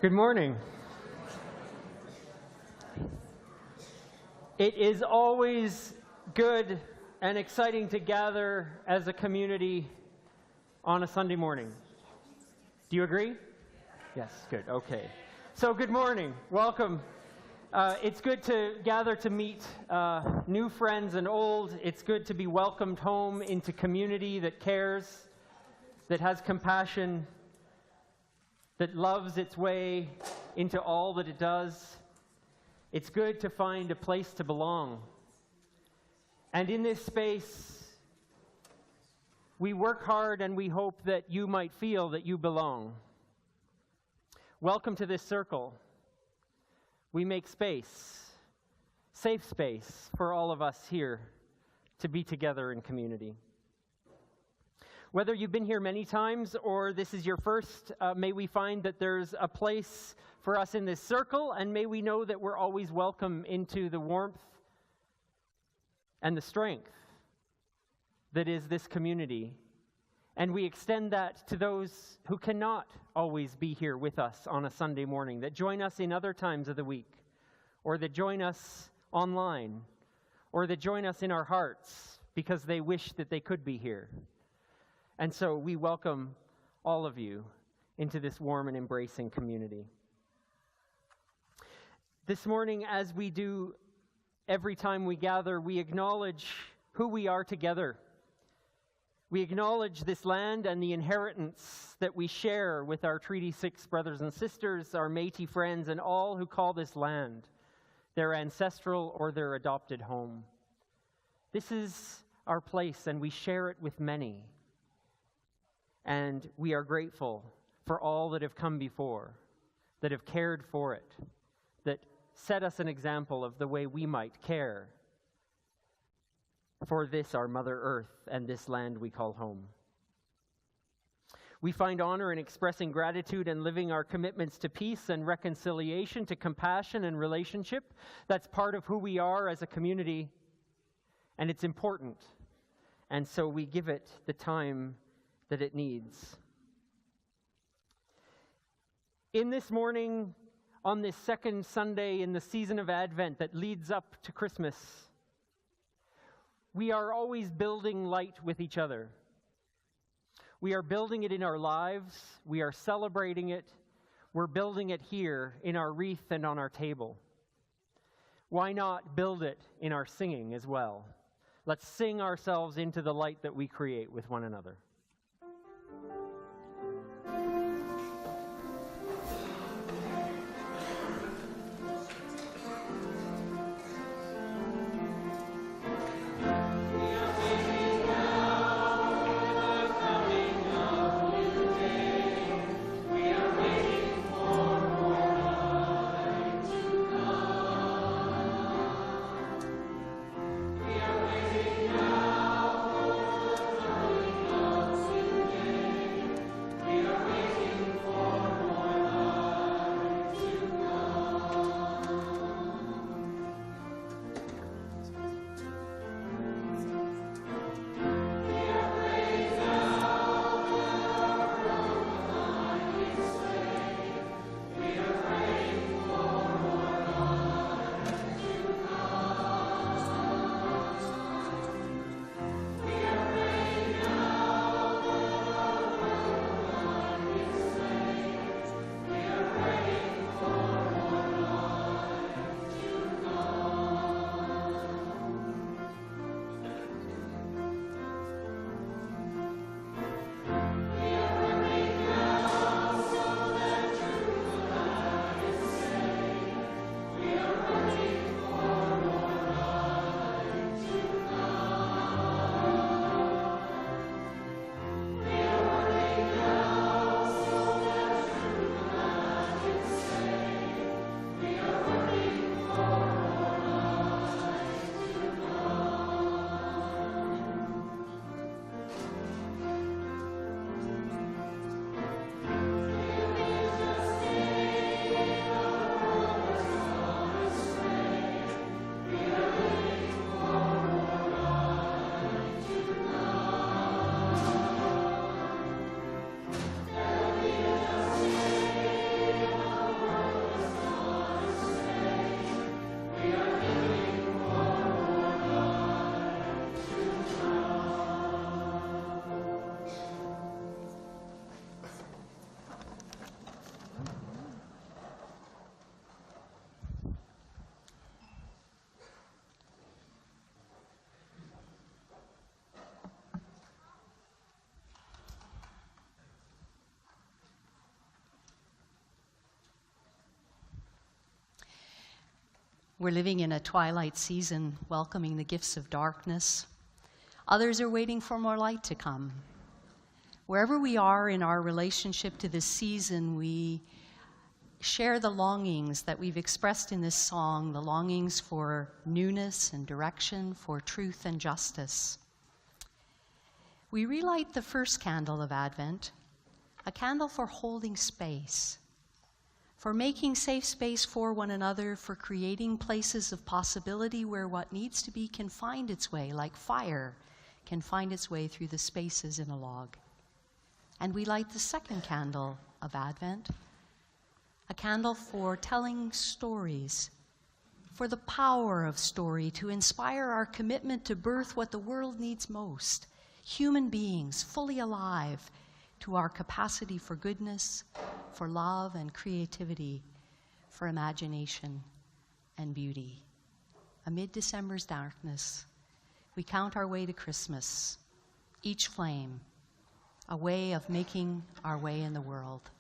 Good morning. It is always good and exciting to gather as a community on a Sunday morning. Do you agree? Yes, good, okay. So good morning, welcome. It's good to gather to meet new friends and old. It's good to be welcomed home into community that cares, that has compassion, that loves its way into all that it does. It's good to find a place to belong. And in this space, we work hard and we hope that you might feel that you belong. Welcome to this circle. We make space, safe space for all of us here to be together in community. Whether you've been here many times or this is your first, may we find that there's a place for us in this circle, and may we know that we're always welcome into the warmth and the strength that is this community. And we extend that to those who cannot always be here with us on a Sunday morning, that join us in other times of the week, or that join us online, or that join us in our hearts because they wish that they could be here. And so we welcome all of you into this warm and embracing community. This morning, as we do every time we gather, we acknowledge who we are together. We acknowledge this land and the inheritance that we share with our Treaty 6 brothers and sisters, our Métis friends, and all who call this land their ancestral or their adopted home. This is our place, and we share it with many. And we are grateful for all that have come before, that have cared for it, that set us an example of the way we might care for this, our Mother Earth, and this land we call home. We find honor in expressing gratitude and living our commitments to peace and reconciliation, to compassion and relationship. That's part of who we are as a community, and it's important. And so we give it the time that it needs. In this morning, on this second Sunday in the season of Advent that leads up to Christmas, we are always building light with each other. We are building it in our lives. We are celebrating it. We're building it here in our wreath and on our table. Why not build it in our singing as well? Let's sing ourselves into the light that we create with one another. We're living in a twilight season, welcoming the gifts of darkness. Others are waiting for more light to come. Wherever we are in our relationship to this season, we share the longings that we've expressed in this song, the longings for newness and direction, for truth and justice. We relight the first candle of Advent, a candle for holding space, for making safe space for one another, for creating places of possibility where what needs to be can find its way, like fire can find its way through the spaces in a log. And we light the second candle of Advent, a candle for telling stories, for the power of story to inspire our commitment to birth what the world needs most, human beings fully alive to our capacity for goodness, for love and creativity, for imagination and beauty. Amid December's darkness, we count our way to Christmas, each flame, a way of making our way in the world.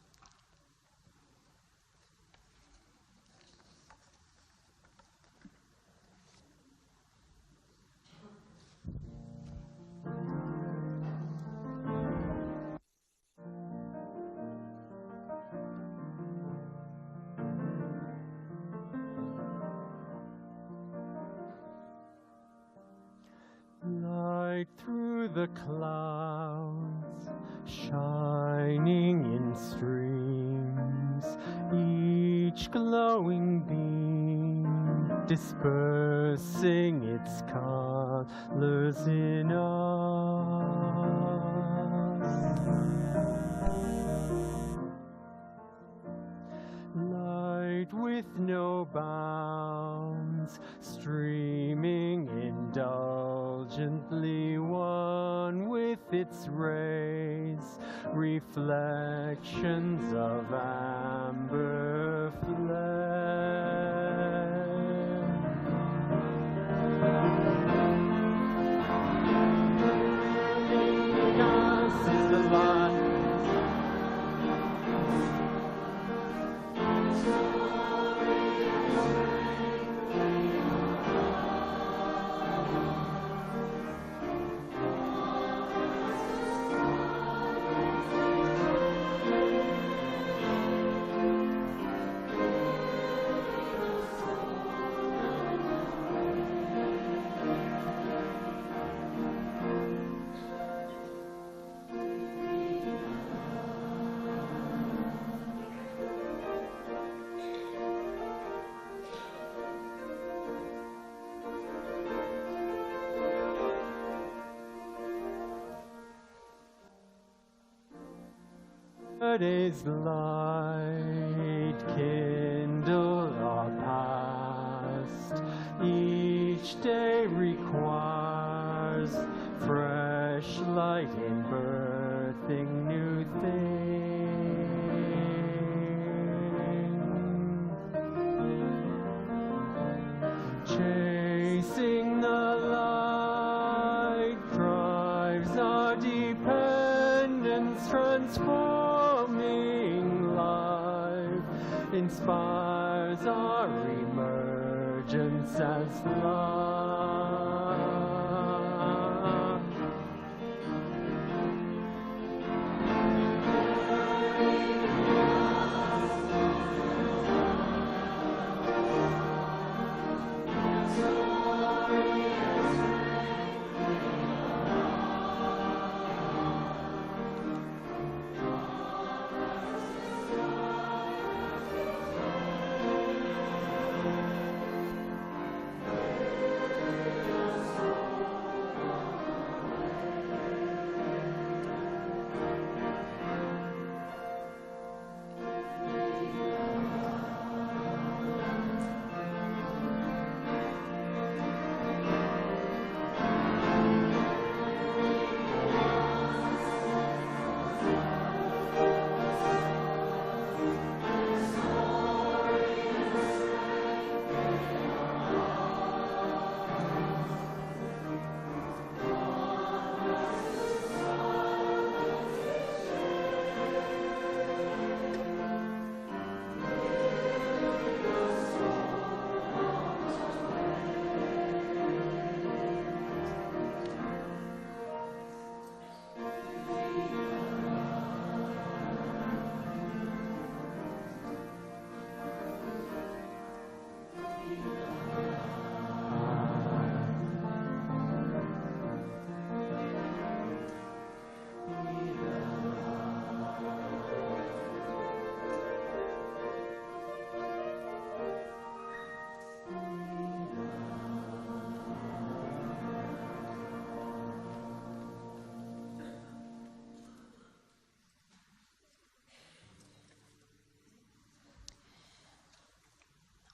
Light through the clouds, shining in streams, each glowing beam dispersing its colors in us. Light with no bounds, streaming indulgently, one with its rays, reflections of amber flame. Us is the light. Today's light kindle our past. Each day requires fresh light in birthing new things. Chasing the light drives our dependence, transforming life, inspires our emergence as love.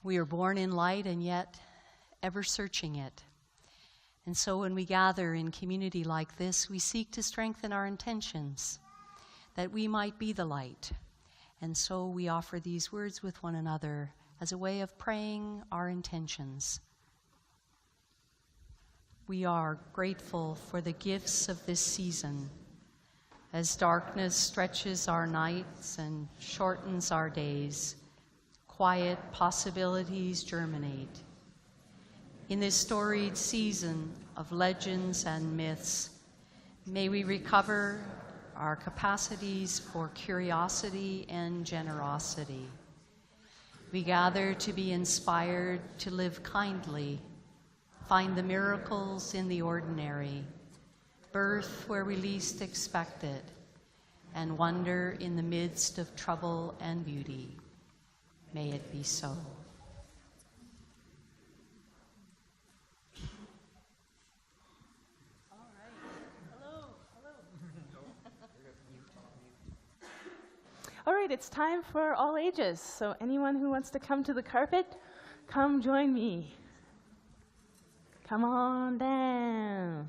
We are born in light and yet ever searching it. And so when we gather in community like this, we seek to strengthen our intentions, that we might be the light. And so we offer these words with one another as a way of praying our intentions. We are grateful for the gifts of this season. As darkness stretches our nights and shortens our days, quiet possibilities germinate. In this storied season of legends and myths, may we recover our capacities for curiosity and generosity. We gather to be inspired to live kindly, find the miracles in the ordinary, birth where we least expect it, and wonder in the midst of trouble and beauty. May it be so. All right, it's time for all ages. So anyone who wants to come to the carpet, come join me. Come on down.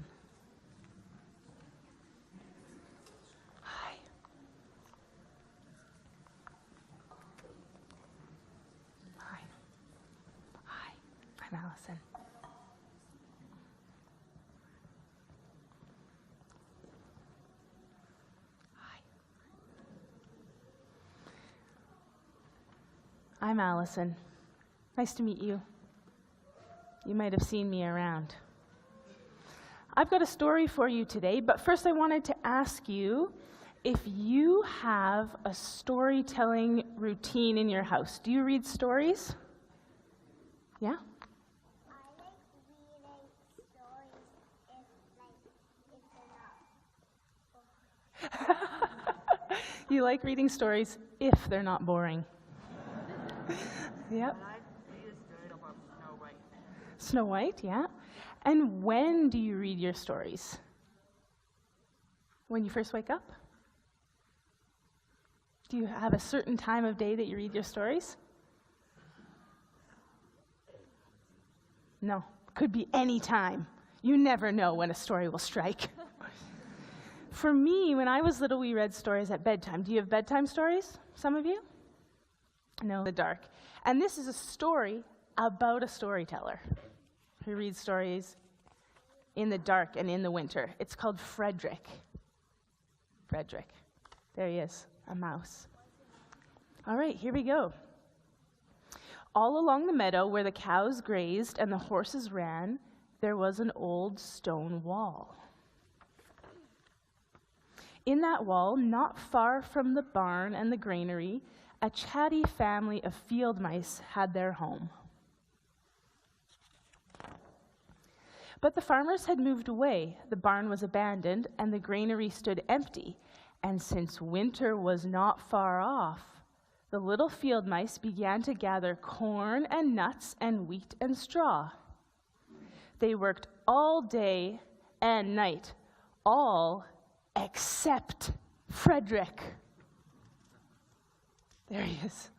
Hi. Hi. Hi. I'm Allison. I'm Allison. Nice to meet you. You might have seen me around. I've got a story for you today, but first I wanted to ask you if you have a storytelling routine in your house. Do you read stories? Yeah? I like reading stories if they're not. You like reading stories if they're not boring. Yep. And I read a story about Snow White. Snow White, yeah. And when do you read your stories? When you first wake up? Do you have a certain time of day that you read your stories? No, could be any time. You never know when a story will strike. For me, when I was little, we read stories at bedtime. Do you have bedtime stories, some of you? No, the dark. And this is a story about a storyteller who reads stories in the dark and in the winter. It's called Frederick. Frederick. There he is, a mouse. All right, here we go. All along the meadow where the cows grazed and the horses ran, there was an old stone wall. In that wall, not far from the barn and the granary, a chatty family of field mice had their home. But the farmers had moved away, the barn was abandoned, and the granary stood empty. And since winter was not far off, the little field mice began to gather corn and nuts and wheat and straw. They worked all day and night, all except Frederick. There he is.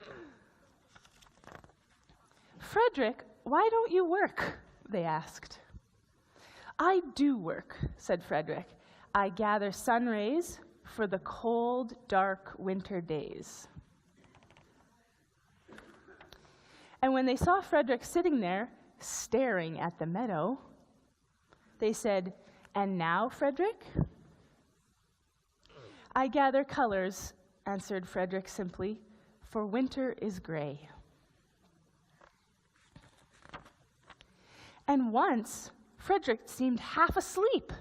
Frederick, why don't you work? They asked. I do work, said Frederick. I gather sun rays for the cold, dark winter days. And when they saw Frederick sitting there, staring at the meadow, they said, "And now, Frederick?" "I gather colors," answered Frederick simply, "for winter is gray." And once, Frederick seemed half asleep.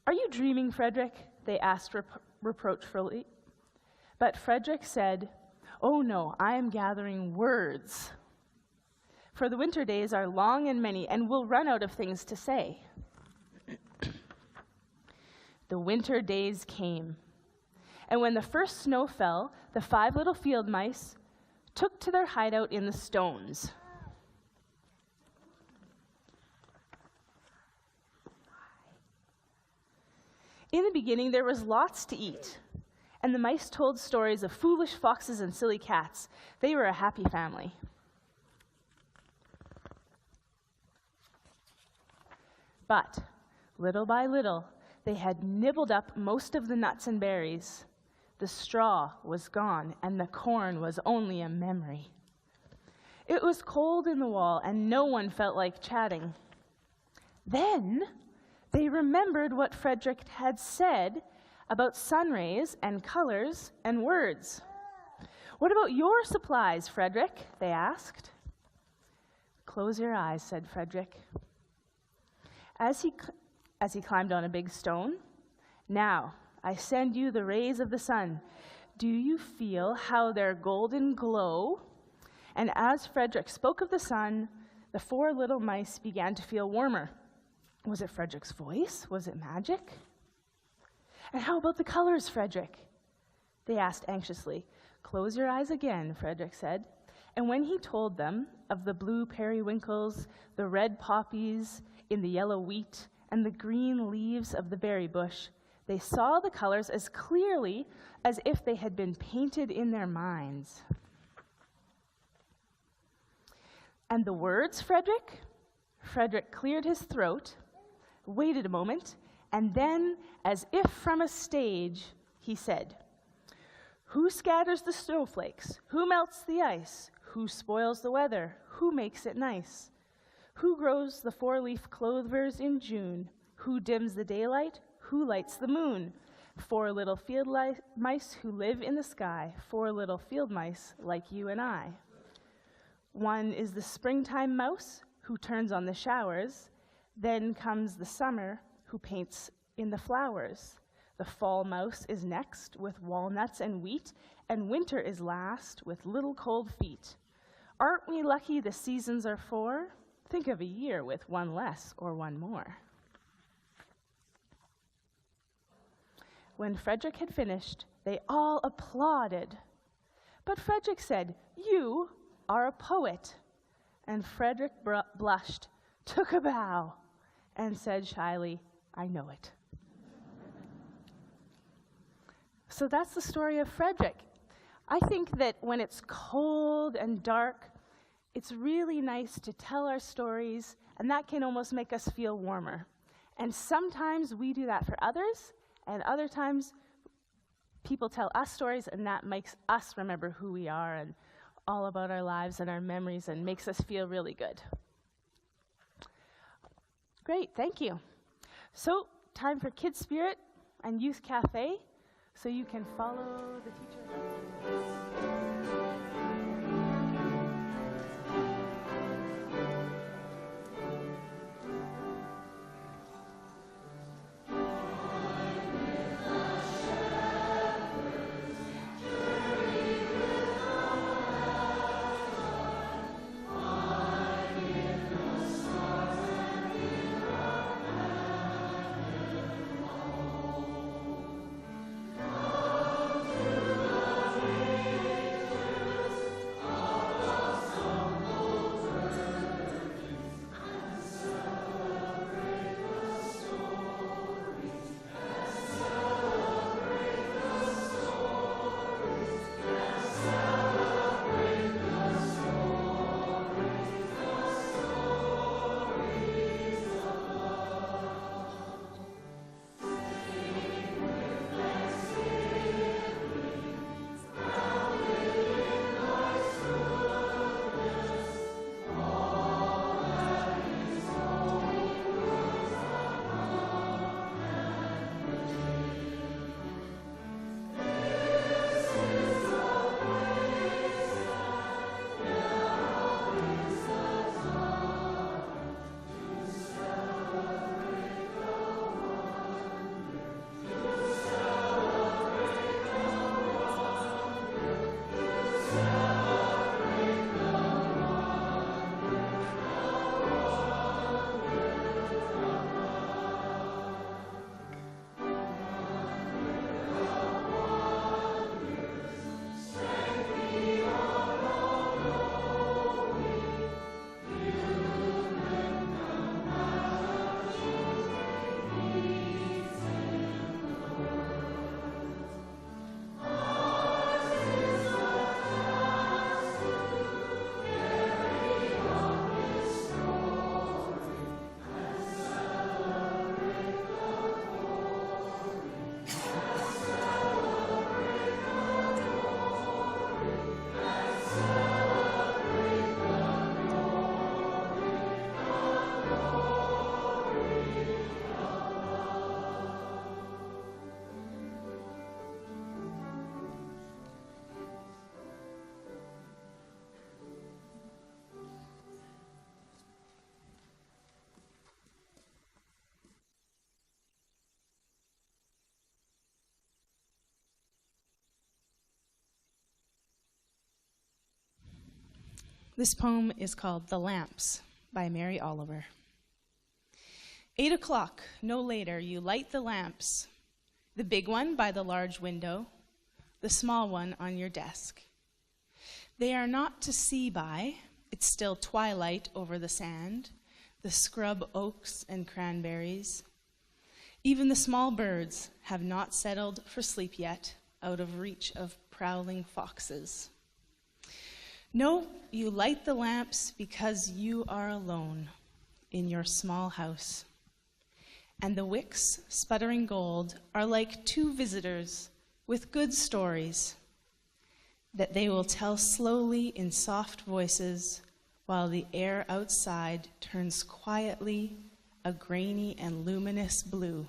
"Are you dreaming, Frederick?" they asked reproachfully. But Frederick said, "Oh no, I am gathering words. For the winter days are long and many, and we'll run out of things to say." The winter days came. And when the first snow fell, the 5 little field mice took to their hideout in the stones. In the beginning, there was lots to eat, And the mice told stories of foolish foxes and silly cats. They were a happy family. But little by little, they had nibbled up most of the nuts and berries. The straw was gone, and the corn was only a memory. It was cold in the wall, and no one felt like chatting. Then they remembered what Frederick had said about sun rays and colors and words. "What about your supplies, Frederick?" they asked. "Close your eyes," said Frederick. As he climbed on a big stone, "Now, I send you the rays of the sun. Do you feel how their golden glow?" And as Frederick spoke of the sun, the 4 little mice began to feel warmer. Was it Frederick's voice? Was it magic? "And how about the colors, Frederick?" they asked anxiously. "Close your eyes again," Frederick said. And when he told them of the blue periwinkles, the red poppies in the yellow wheat, and the green leaves of the berry bush, they saw the colors as clearly as if they had been painted in their minds. "And the words, Frederick?" Frederick cleared his throat, waited a moment, and then, as if from a stage, he said, "Who scatters the snowflakes? Who melts the ice? Who spoils the weather? Who makes it nice? Who grows the 4-leaf clovers in June? Who dims the daylight? Who lights the moon? 4 little field mice who live in the sky, 4 little field mice like you and I. One is the springtime mouse who turns on the showers. Then comes the summer who paints in the flowers. The fall mouse is next with walnuts and wheat, and winter is last with little cold feet. Aren't we lucky the seasons are 4? Think of a year with 1 less or 1 more." When Frederick had finished, they all applauded. But Frederick said, "You are a poet." And Frederick blushed, took a bow, and said shyly, "I know it." So that's the story of Frederick. I think that when it's cold and dark, it's really nice to tell our stories, and that can almost make us feel warmer. And sometimes we do that for others, and other times people tell us stories, and that makes us remember who we are and all about our lives and our memories and makes us feel really good. Great, thank you. So, time for Kids Spirit and Youth Cafe, so you can follow the teacher. This poem is called The Lamps by Mary Oliver. 8 o'clock, no later, you light the lamps, the big one by the large window, the small one on your desk. They are not to see by, it's still twilight over the sand, the scrub oaks and cranberries. Even the small birds have not settled for sleep yet, out of reach of prowling foxes. No, you light the lamps because you are alone in your small house. And the wicks, sputtering gold, are like two visitors with good stories that they will tell slowly in soft voices while the air outside turns quietly a grainy and luminous blue.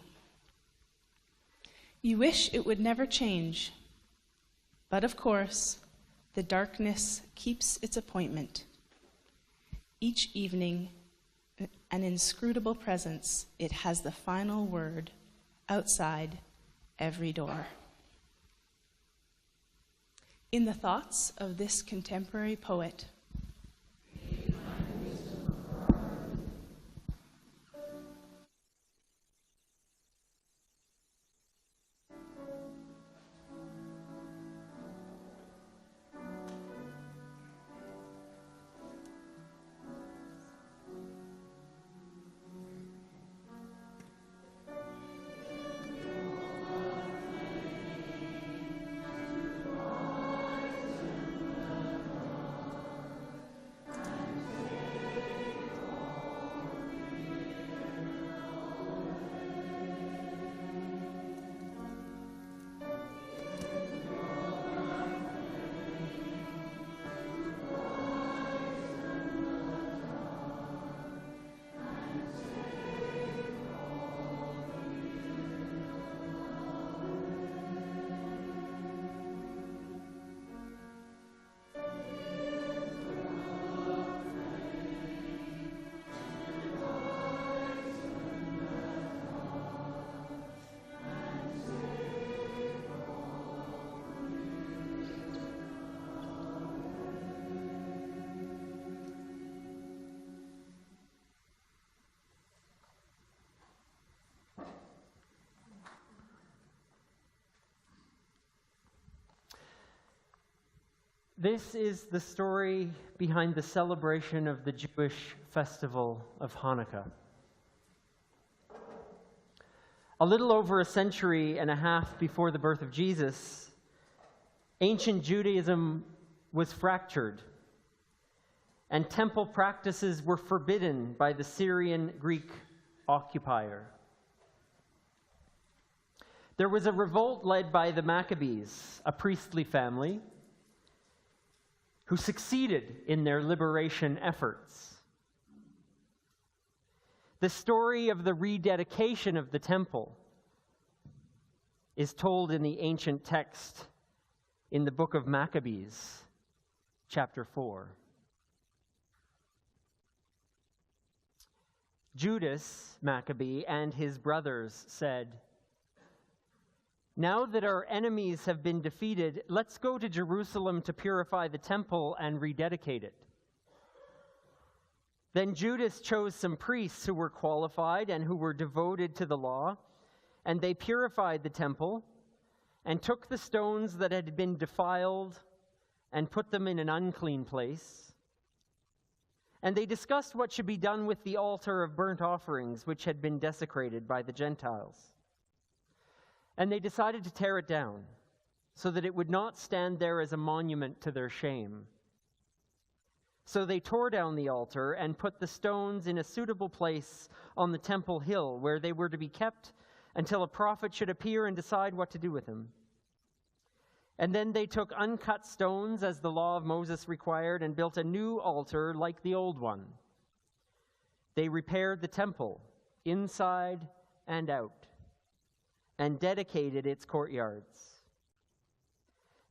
You wish it would never change, but of course, the darkness keeps its appointment. Each evening, an inscrutable presence, it has the final word outside every door. In the thoughts of this contemporary poet, this is the story behind the celebration of the Jewish festival of Hanukkah. A little over a century and a half before the birth of Jesus, ancient Judaism was fractured, and temple practices were forbidden by the Syrian Greek occupier. There was a revolt led by the Maccabees, a priestly family, who succeeded in their liberation efforts. The story of the rededication of the temple is told in the ancient text in the book of Maccabees, chapter 4. Judas Maccabee and his brothers said, "Now that our enemies have been defeated, let's go to Jerusalem to purify the temple and rededicate it." Then Judas chose some priests who were qualified and who were devoted to the law, and they purified the temple and took the stones that had been defiled and put them in an unclean place. And they discussed what should be done with the altar of burnt offerings, which had been desecrated by the Gentiles. And they decided to tear it down so that it would not stand there as a monument to their shame. So they tore down the altar and put the stones in a suitable place on the temple hill, where they were to be kept until a prophet should appear and decide what to do with them. And then they took uncut stones, as the law of Moses required, and built a new altar like the old one. They repaired the temple, inside and out, and dedicated its courtyards.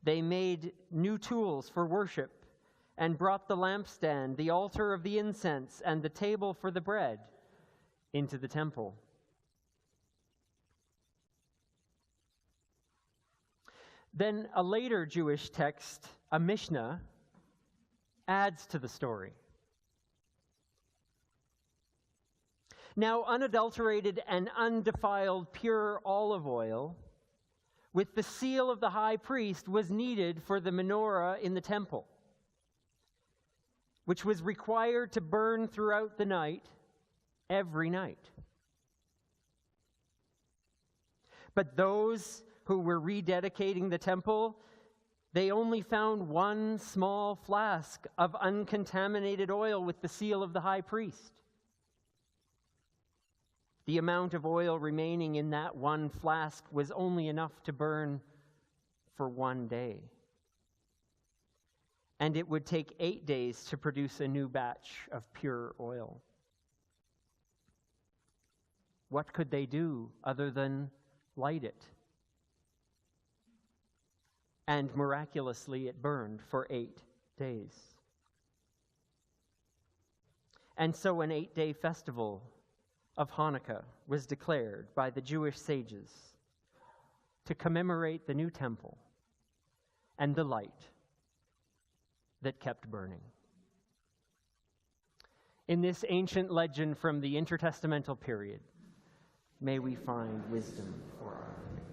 They made new tools for worship and brought the lampstand, the altar of the incense, and the table for the bread into the temple. Then a later Jewish text, a Mishnah, adds to the story. Now, unadulterated and undefiled pure olive oil with the seal of the high priest was needed for the menorah in the temple, which was required to burn throughout the night, every night. But those who were rededicating the temple, they only found one small flask of uncontaminated oil with the seal of the high priest. The amount of oil remaining in that one flask was only enough to burn for 1 day. And it would take 8 days to produce a new batch of pure oil. What could they do other than light it? And miraculously it burned for 8 days. And so an 8-day festival of Hanukkah was declared by the Jewish sages to commemorate the new temple and the light that kept burning. In this ancient legend from the intertestamental period, may we find wisdom for our living.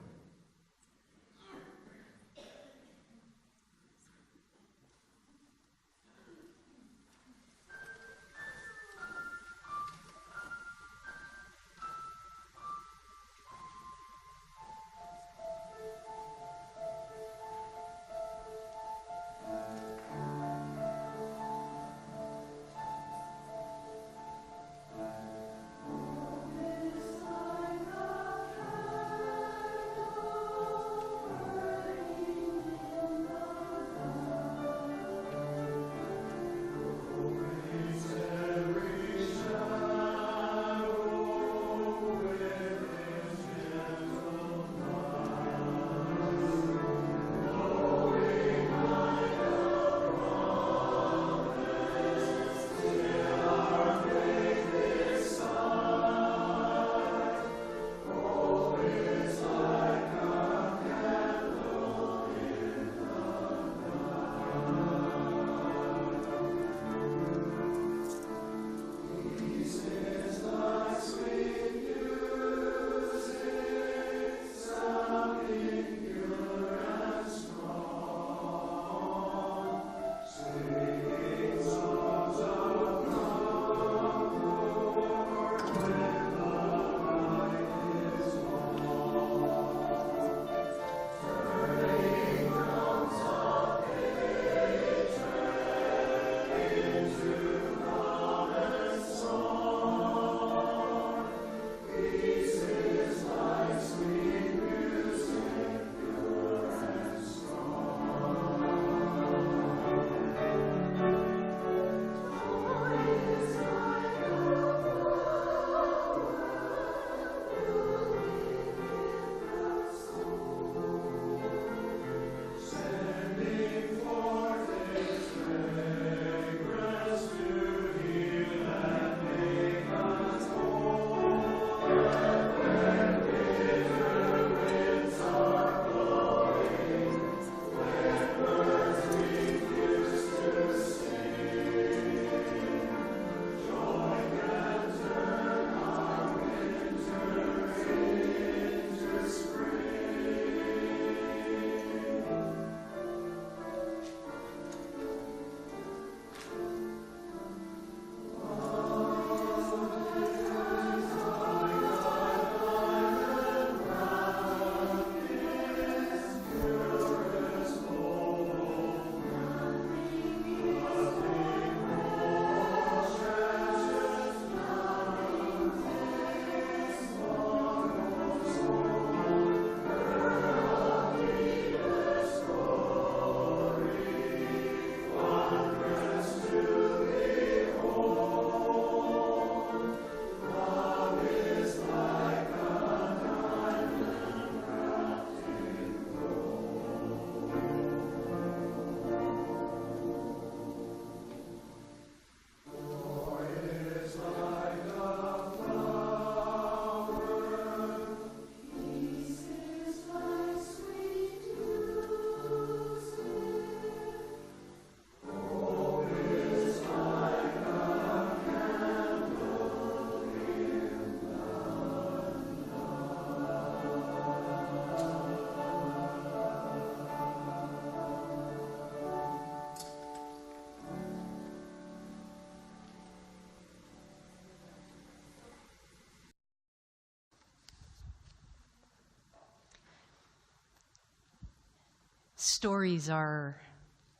Stories are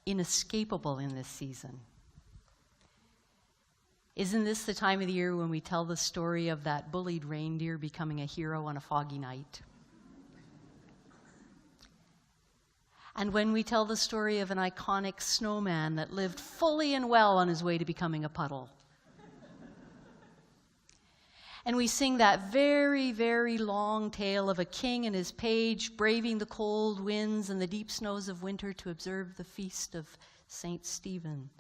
inescapable in this season. Isn't this the time of the year when we tell the story of that bullied reindeer becoming a hero on a foggy night? And when we tell the story of an iconic snowman that lived fully and well on his way to becoming a puddle? And we sing that very, very long tale of a king and his page braving the cold winds and the deep snows of winter to observe the feast of St. Stephen.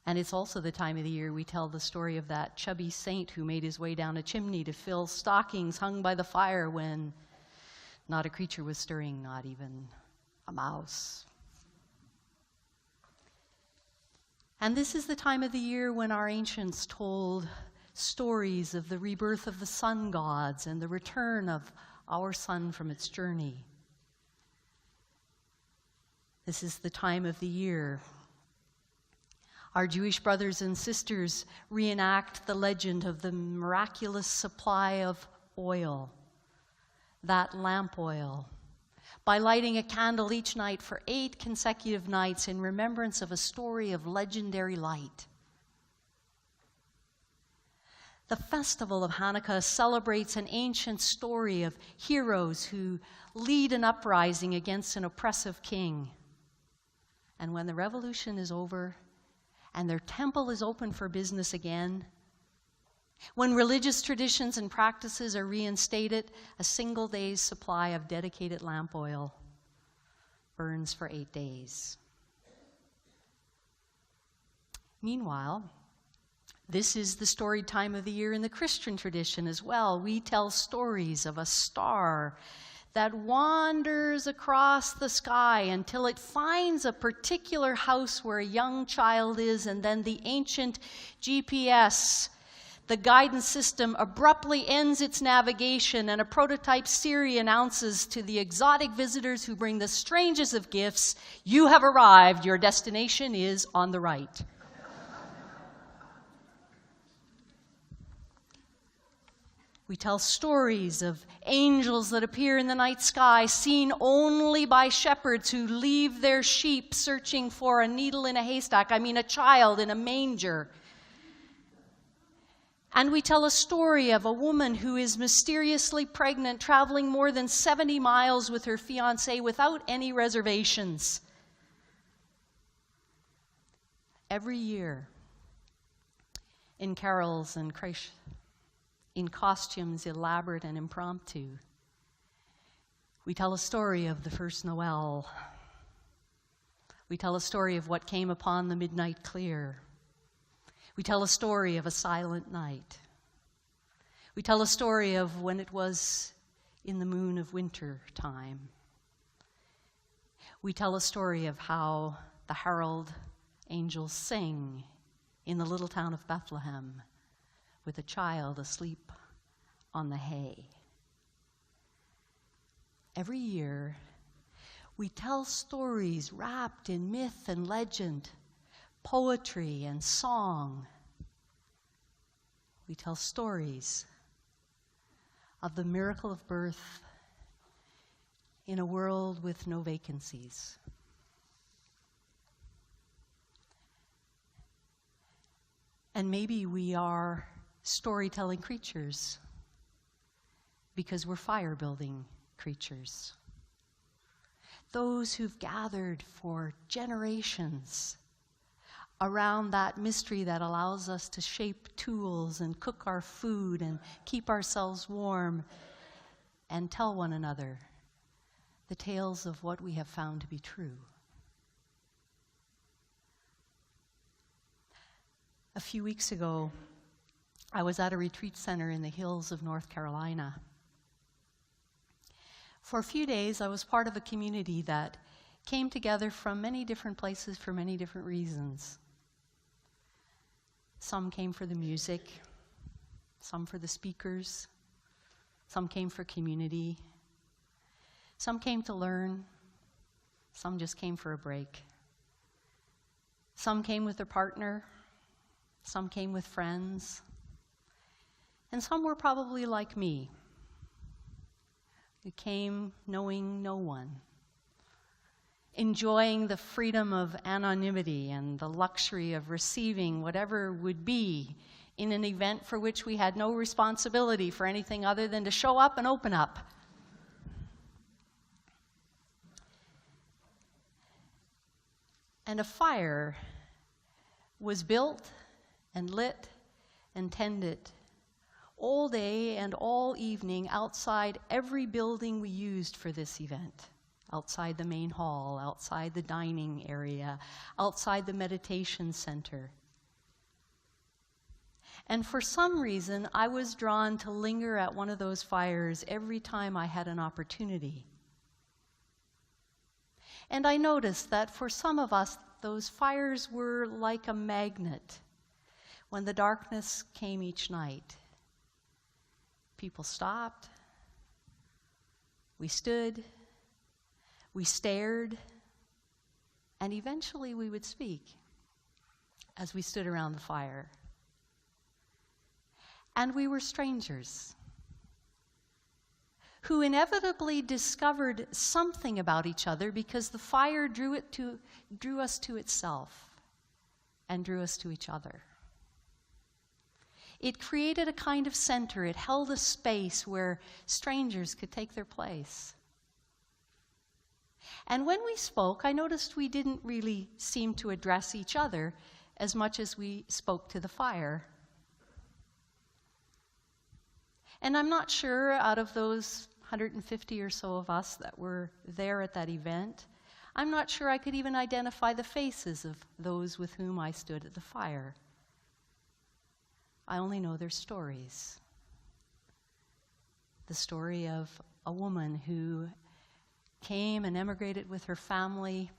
And it's also the time of the year we tell the story of that chubby saint who made his way down a chimney to fill stockings hung by the fire when not a creature was stirring, not even a mouse. And this is the time of the year when our ancients told stories of the rebirth of the sun gods and the return of our sun from its journey. This is the time of the year our Jewish brothers and sisters reenact the legend of the miraculous supply of oil, that lamp oil, by lighting a candle each night for 8 consecutive nights in remembrance of a story of legendary light. The festival of Hanukkah celebrates an ancient story of heroes who lead an uprising against an oppressive king. And when the revolution is over and their temple is open for business again, when religious traditions and practices are reinstated, a single day's supply of dedicated lamp oil burns for 8 days. Meanwhile, this is the storied time of the year in the Christian tradition as well. We tell stories of a star that wanders across the sky until it finds a particular house where a young child is, and then the ancient GPS, the guidance system, abruptly ends its navigation, and a prototype Siri announces to the exotic visitors who bring the strangest of gifts, "You have arrived, your destination is on the right." We tell stories of angels that appear in the night sky, seen only by shepherds who leave their sheep searching for a needle in a haystack, a child in a manger. And we tell a story of a woman who is mysteriously pregnant, traveling more than 70 miles with her fiancé without any reservations. Every year, in carols and in costumes elaborate and impromptu, we tell a story of the first Noel. We tell a story of what came upon the midnight clear. We tell a story of a silent night. We tell a story of when it was in the moon of winter time. We tell a story of how the herald angels sing in the little town of Bethlehem with a child asleep on the hay. Every year, we tell stories wrapped in myth and legend, poetry and song. We tell stories of the miracle of birth in a world with no vacancies. And maybe we are storytelling creatures because we're fire-building creatures. Those who've gathered for generations around that mystery that allows us to shape tools and cook our food and keep ourselves warm and tell one another the tales of what we have found to be true. A few weeks ago, I was at a retreat center in the hills of North Carolina. For a few days, I was part of a community that came together from many different places for many different reasons. Some came for the music, some for the speakers, some came for community, some came to learn, some just came for a break. Some came with their partner, some came with friends, and some were probably like me, who came knowing no one, enjoying the freedom of anonymity and the luxury of receiving whatever would be in an event for which we had no responsibility for anything other than to show up and open up. And a fire was built and lit and tended all day and all evening outside every building we used for this event. Outside the main hall, outside the dining area, outside the meditation center. And for some reason, I was drawn to linger at one of those fires every time I had an opportunity. And I noticed that for some of us, those fires were like a magnet. When the darkness came each night, people stopped, we stood, we stared, and eventually we would speak as we stood around the fire. And we were strangers who inevitably discovered something about each other because the fire drew us to itself and drew us to each other. It created a kind of center. It held a space where strangers could take their place. And when we spoke, I noticed we didn't really seem to address each other as much as we spoke to the fire. And I'm not sure, out of those 150 or so of us that were there at that event, I'm not sure I could even identify the faces of those with whom I stood at the fire. I only know their stories. The story of a woman who came and emigrated with her family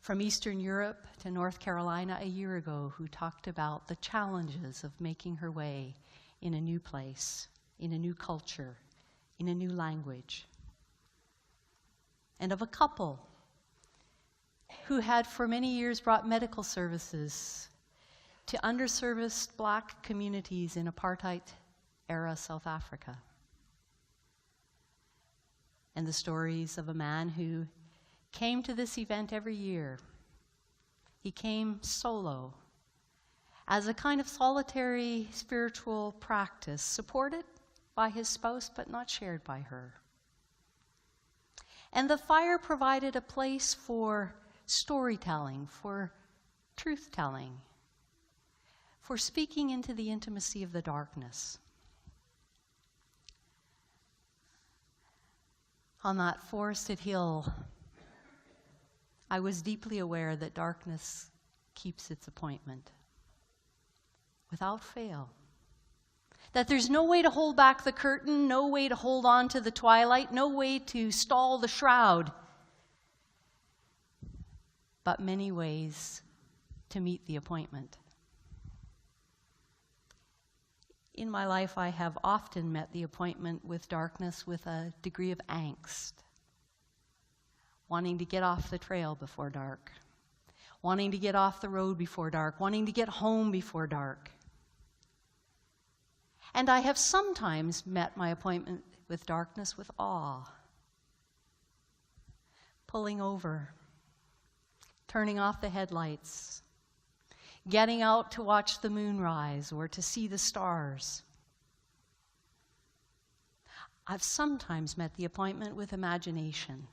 from Eastern Europe to North Carolina a year ago, who talked about the challenges of making her way in a new place, in a new culture, in a new language. And of a couple who had for many years brought medical services to underserviced Black communities in apartheid-era South Africa. And the stories of a man who came to this event every year. He came solo, as a kind of solitary spiritual practice, supported by his spouse but not shared by her. And the fire provided a place for storytelling, for truth-telling, for speaking into the intimacy of the darkness. On that forested hill, I was deeply aware that darkness keeps its appointment, without fail. That there's no way to hold back the curtain, no way to hold on to the twilight, no way to stall the shroud, but many ways to meet the appointment. In my life, I have often met the appointment with darkness with a degree of angst, wanting to get off the trail before dark, wanting to get off the road before dark, wanting to get home before dark. And I have sometimes met my appointment with darkness with awe, pulling over, turning off the headlights, getting out to watch the moon rise or to see the stars. I've sometimes met the appointment with imagination,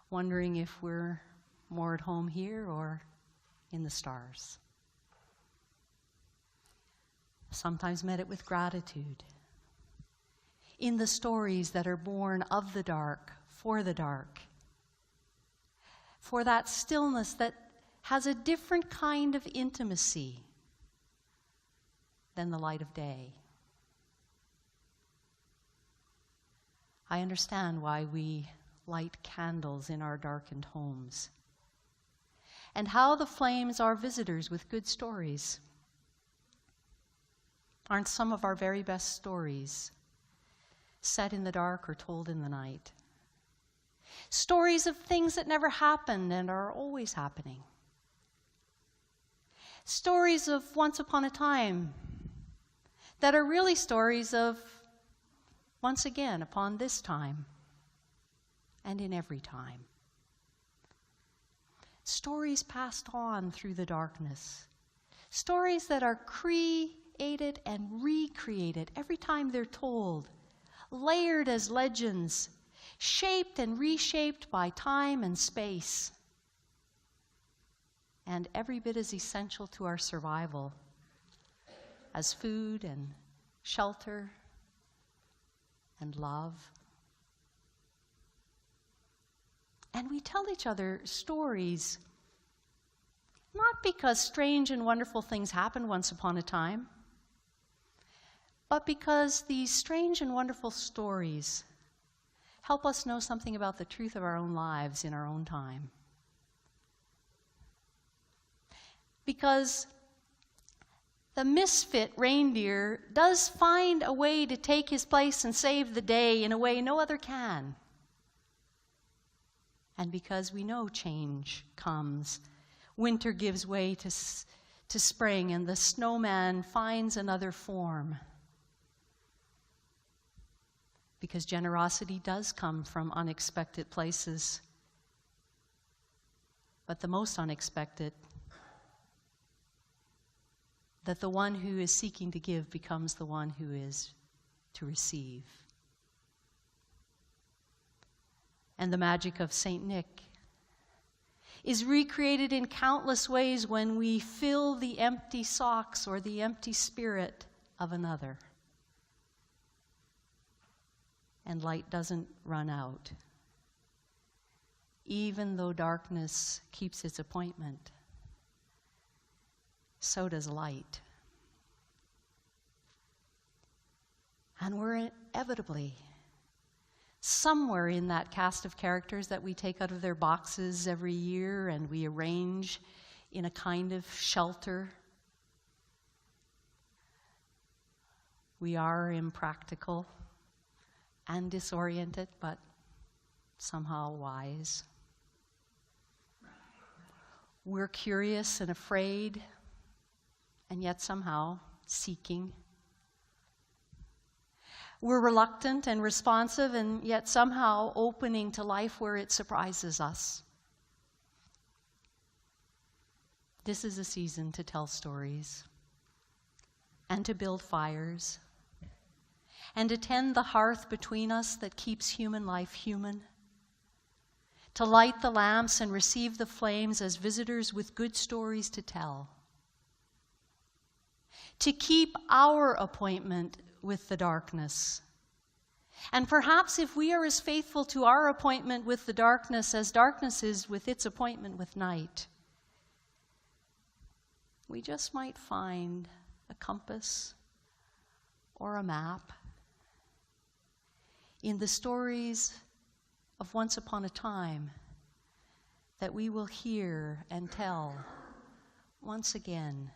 wondering if we're more at home here or in the stars. Sometimes met it with gratitude in the stories that are born of the dark, for that stillness that has a different kind of intimacy than the light of day. I understand why we light candles in our darkened homes, and how the flames are visitors with good stories. Aren't some of our very best stories set in the dark or told in the night? Stories of things that never happened and are always happening. Stories of once upon a time that are really stories of once again upon this time and in every time. Stories passed on through the darkness. Stories that are created and recreated every time they're told, layered as legends, shaped and reshaped by time and space, and every bit as essential to our survival as food and shelter and love. And we tell each other stories not because strange and wonderful things happened once upon a time, but because these strange and wonderful stories help us know something about the truth of our own lives in our own time. Because the misfit reindeer does find a way to take his place and save the day in a way no other can. And because we know change comes, winter gives way to spring, and the snowman finds another form. Because generosity does come from unexpected places, but the most unexpected, that the one who is seeking to give becomes the one who is to receive. And the magic of St. Nick is recreated in countless ways when we fill the empty socks or the empty spirit of another. And light doesn't run out, even though darkness keeps its appointment. So does light. And we're inevitably somewhere in that cast of characters that we take out of their boxes every year and we arrange in a kind of shelter. We are impractical and disoriented, but somehow wise. We're curious and afraid, and yet somehow seeking. We're reluctant and responsive, and yet somehow opening to life where it surprises us. This is a season to tell stories, and to build fires, and to tend the hearth between us that keeps human life human, to light the lamps and receive the flames as visitors with good stories to tell, to keep our appointment with the darkness. And perhaps if we are as faithful to our appointment with the darkness as darkness is with its appointment with night, we just might find a compass or a map in the stories of once upon a time that we will hear and tell once again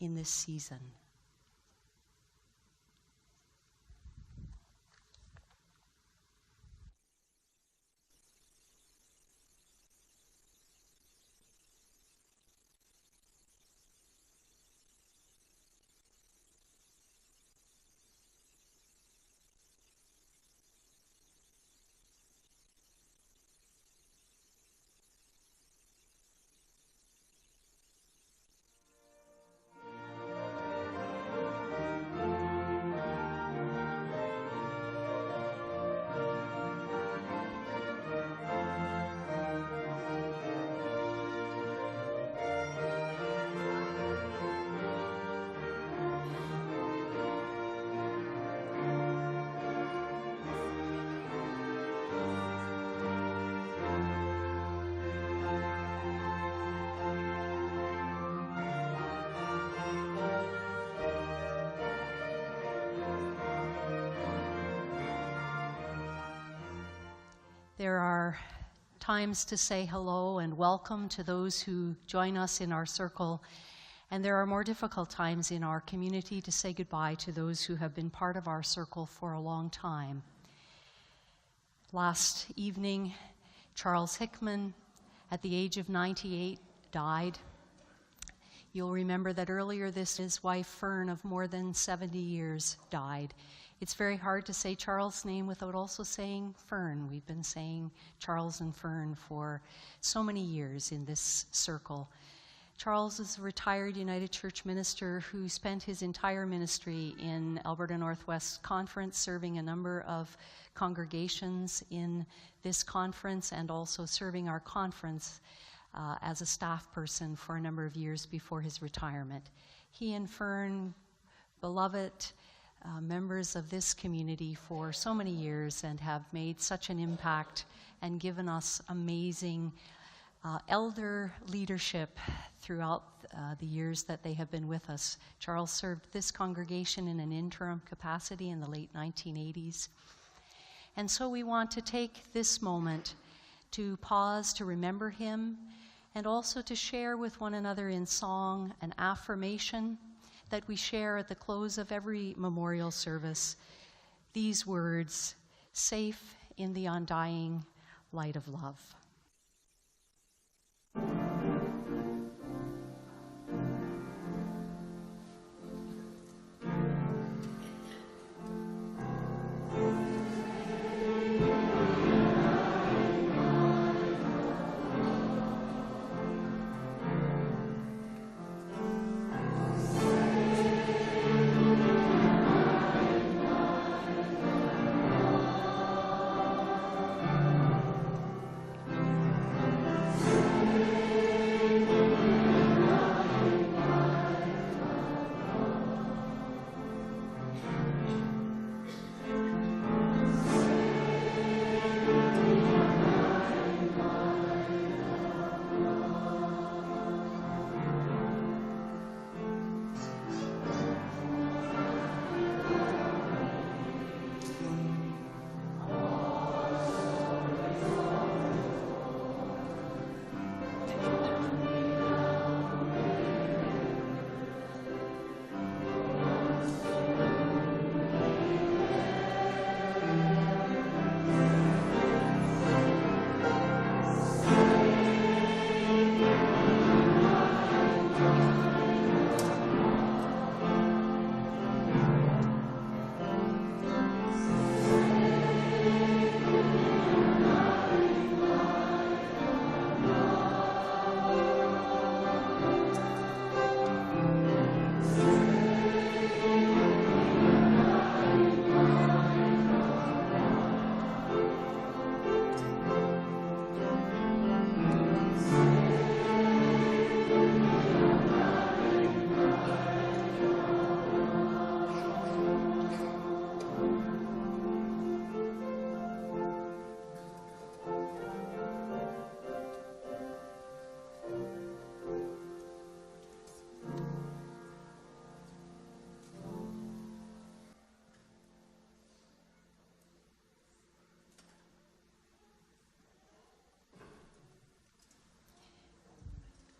in this season. There are times to say hello and welcome to those who join us in our circle, and there are more difficult times in our community to say goodbye to those who have been part of our circle for a long time. Last evening, Charles Hickman, at the age of 98, died. You'll remember that earlier his wife, Fern, of more than 70 years, died. It's very hard to say Charles' name without also saying Fern. We've been saying Charles and Fern for so many years in this circle. Charles is a retired United Church minister who spent his entire ministry in Alberta Northwest Conference, serving a number of congregations in this conference and also serving our conference as a staff person for a number of years before his retirement. He and Fern, beloved members of this community for so many years, and have made such an impact and given us amazing elder leadership throughout the years that they have been with us. Charles served this congregation in an interim capacity in the late 1980s. And so we want to take this moment to pause to remember him, and also to share with one another in song an affirmation that we share at the close of every memorial service. These words, safe in the undying light of love.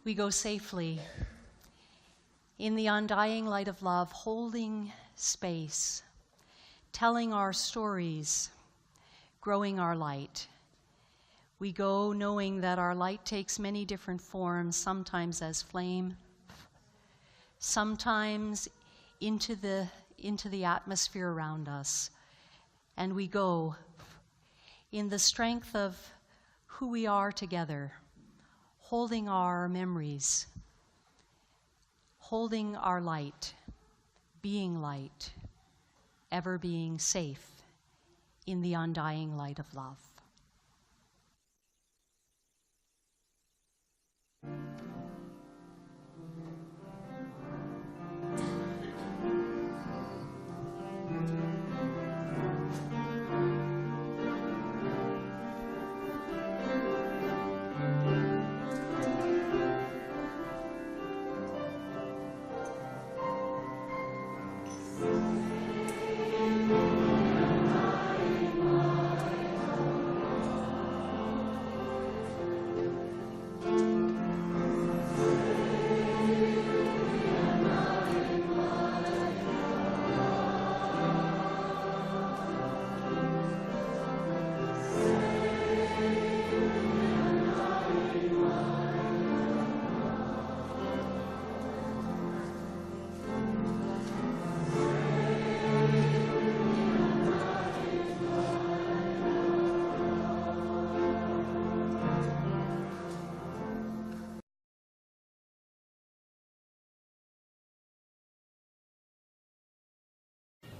We go safely in the undying light of love, holding space, telling our stories, growing our light. We go knowing that our light takes many different forms, sometimes as flame, sometimes into the atmosphere around us. And we go in the strength of who we are together, holding our memories, holding our light, ever being safe in the undying light of love.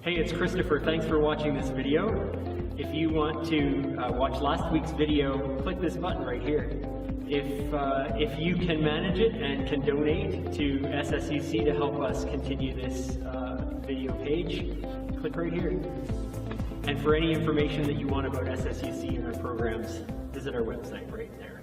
Hey, it's Christopher. Thanks for watching this video. If you want to watch last week's video, click this button right here. If you can manage it and can donate to SSUC to help us continue this video page, click right here. And for any information that you want about SSUC and our programs, visit our website right there.